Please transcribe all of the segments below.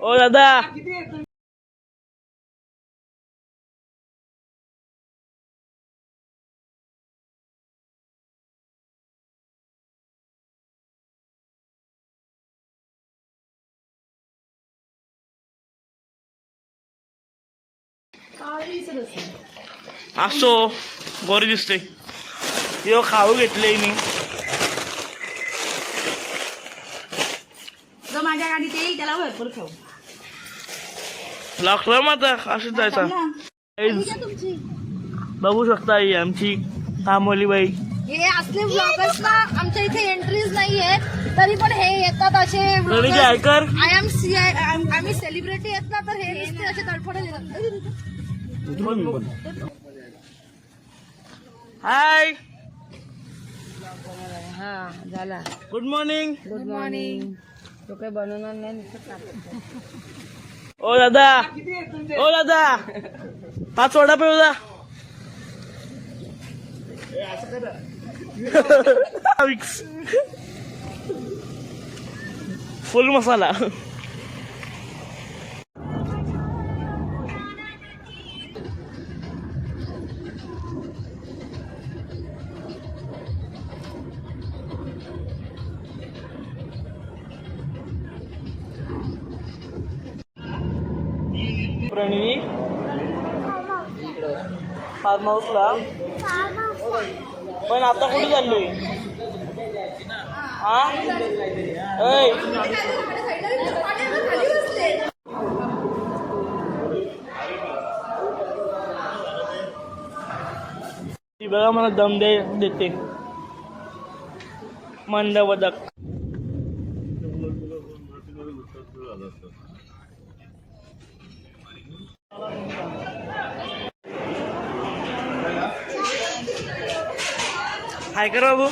ओ दादा असो गोरी दिसते यो खाऊ घेतले मी माझ्या गाडीत येईल त्याला भरपूर खाऊ लागलं मग आता असंच जायचं बघू शकता ही आमची तांबोली बाई हे असले ब्लॉगर्स ना आमच्या इथे एंट्रीज नाहीये तरी पण हे येतात असे ऐकर आम्ही सेलिब्रिटी आहेत ना तर हे नुसते असे तडफडत येतात. हाय हा झाला गुड मॉर्निंग गुड मॉर्निंग तो काही बनवणार नाही ओ दादा पाच वडा पे होता फुल मसाला प्रणवी फार्म हाऊसला पण आता कुठे चाललोय हा ती बघा मला दम देते मंदवदक हाय कर बाबू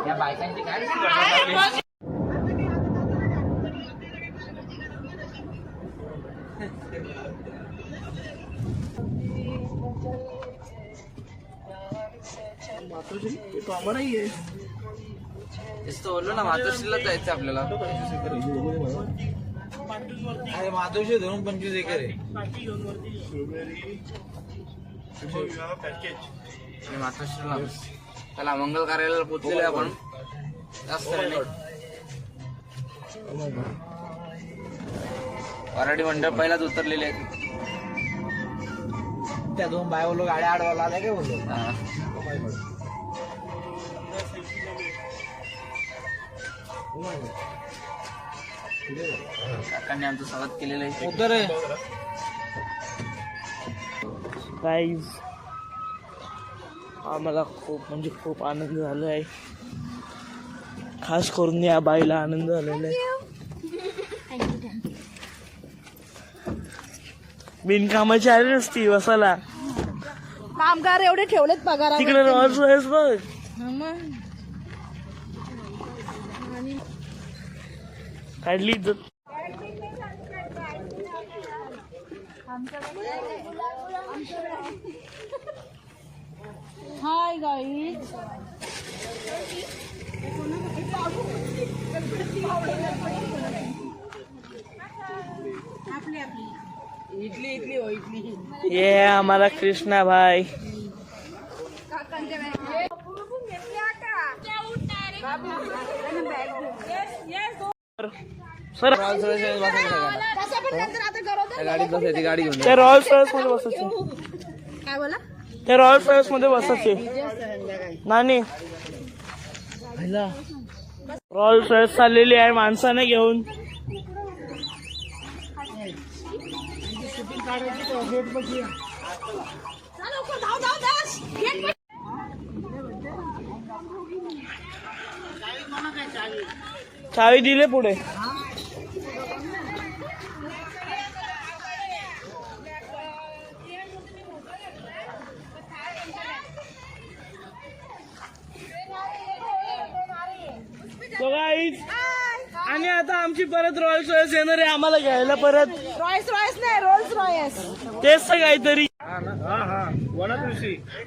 या बायकांची काय बोललो ना मातोश्रीला जायचं आपल्याला. अरे मातोश्री धरून 25 एकर आहे मातोश्रीला. त्याला मंगल कार्यालयाला पोहोचलेलो आपण जास्त वराडी मंडळ पहिलाच उतरलेले आहेत. त्या 2 बायवलो गाड्या आडवायला आल्या काय बोललो. काकांनी आमचं स्वागत केलेलं आहे. उतर गाईज आम्हाला खूप आनंद झाला आहे. खास करून या बाईला आनंद झालेला आहे. बिनकामाची आली नसती बसायला. कामगार एवढे ठेवलेत पगार तिकडे रॉल्स रॉयस बघ. काढली इज्जत. हाय गाईज इडली हो इडली. ये हमारा कृष्णा भाई. सर गाडीत बसायची गाडी घेऊन त्या रॉयल्स रॉयस मध्ये बसायचे. काय बोला त्या रॉयल्स रॉयस मध्ये बसायचे नानी. रॉयल्स रॉयस चाललेली आहे माणसाने घेऊन. चावी दिले पुढे. आणि आता आमची परत रॉयल्स रॉयस येणार आहे आम्हाला घ्यायला परत. रॉयस रॉयस नाही रोल्स रॉयस. तेच तर काहीतरी.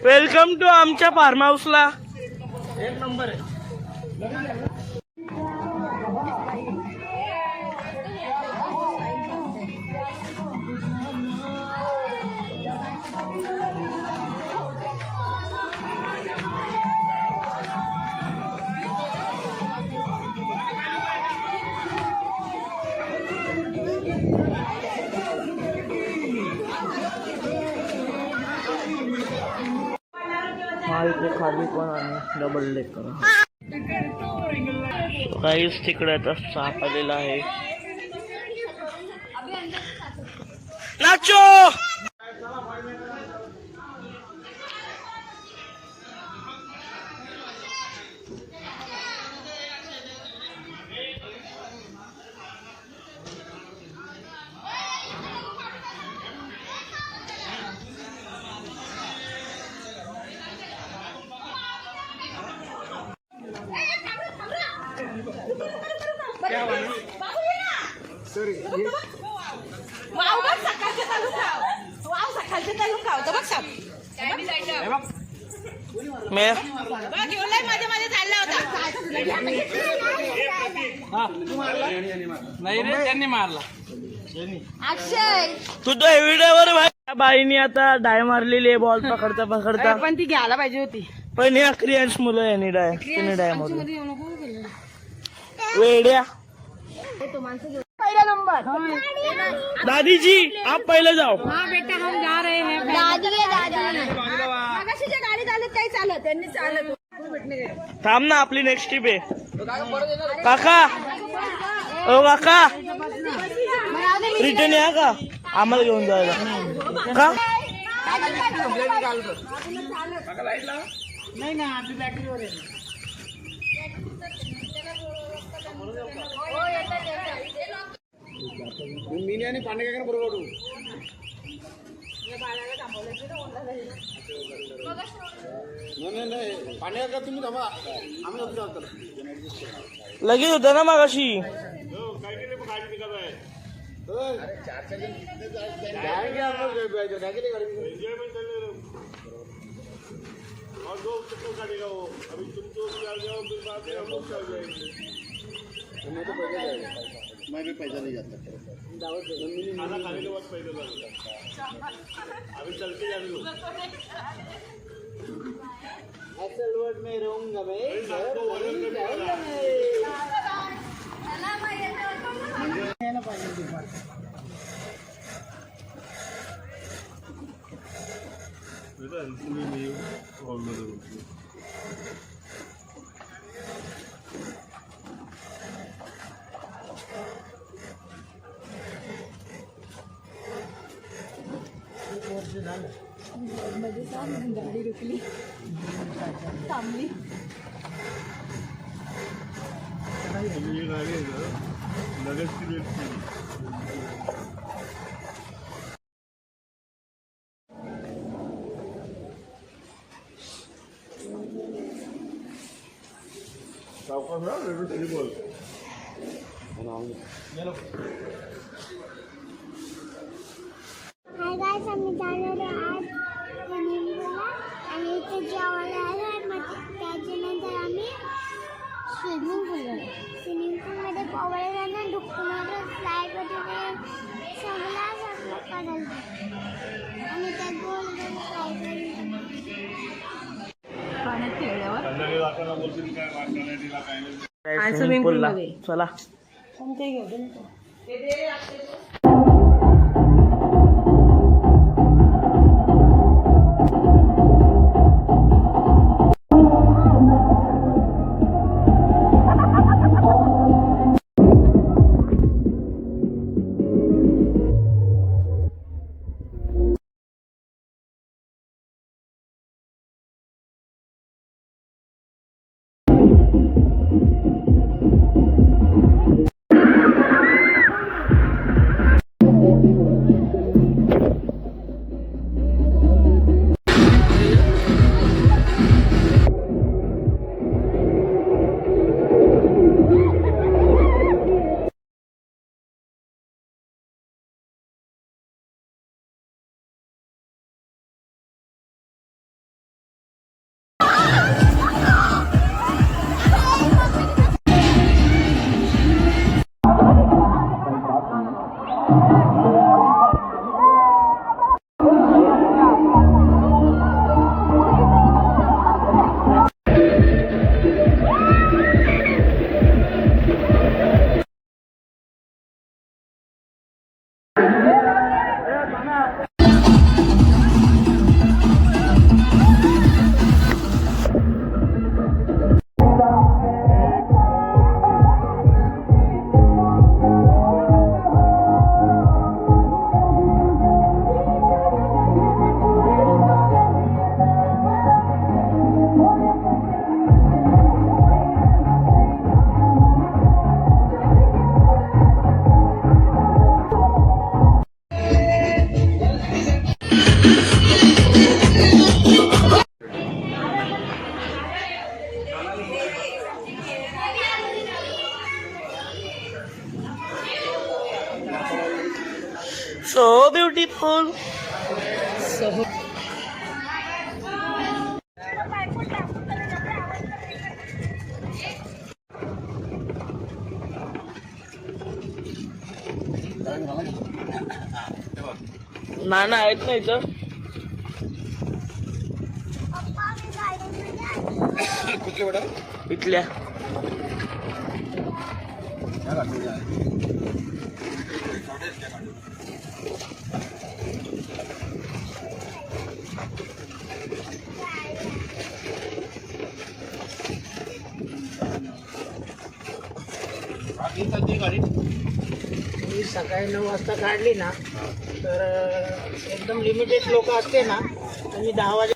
वेलकम टू आमच्या फार्म हाऊसला. 1 नंबर आहे. पण आणि डबल डेकर. काहीच तिकडे आता साप आलेला आहे. नाचो. वाव बघ सकाळचे चालू खाव. वाव सकाळचे चालू खाव. तर बघ साप. मे बघ एवढाही मध्ये मध्ये चालला होता. नाही रे त्यांनी मारला. अक्षय तू तो व्हिडिओवर भाई बाईनी आता डाय मारलेली आहे बॉल पकडता पकडता. पण ती घ्यायला पाहिजे होती. पण या क्रियांश मुलं यांनी डाय तिने डाय मारली. वेड्या. पहिला नंबर. दादी जी आप पहले जाओ. हाँ बेटा हम जा रहे हैं. दादी मगाशी जे गाडी चालत काही चालत त्यांनी चालत. थांब ना आपली नेक्स्ट ट्रिप आहे. काका ओ काका रिटर्न या का आम्हाला घेऊन जायला का. नाही ना आपली बॅटरीवर आहे. मी आणि पांडे काय बरोबर नाही पांडे का तुम्ही थांबा आम्ही लगेच होतं ना मागाशी. मैं भी पैसा नहीं जाता अभी चलते असल वर्ड में रहूंगा गाडी रुकली थांबली. हाय गाइस आम्ही जाणार आहे आज स्विमिंग आणि इथे जेवायला आलो मग त्याच्यानंतर आम्ही स्विमिंग पूलमध्ये पोवायला जाणार डुकणार फ्लाय वगैरे सगळं करायचं आणि त्या गोल गोल फ्लाय पाण्यात खेळल्यावर स्विमिंग पूलला चला. कोणते घेऊ. So beautiful. नाना आहेत ना इथं. पप्पा मी गार्डनमध्ये आहे. कुठले बेटा इथल्या गाडी मी सकाळी 9 वाजता काढली ना तर एकदम लिमिटेड लोक असते ना तर मी 10 वाजे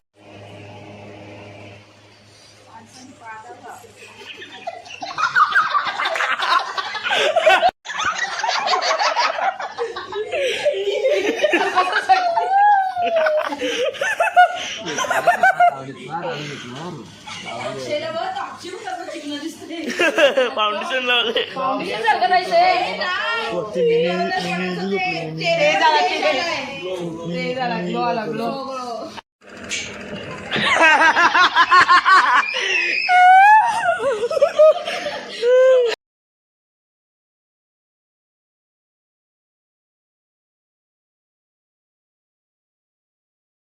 फाउंडेशन लावले.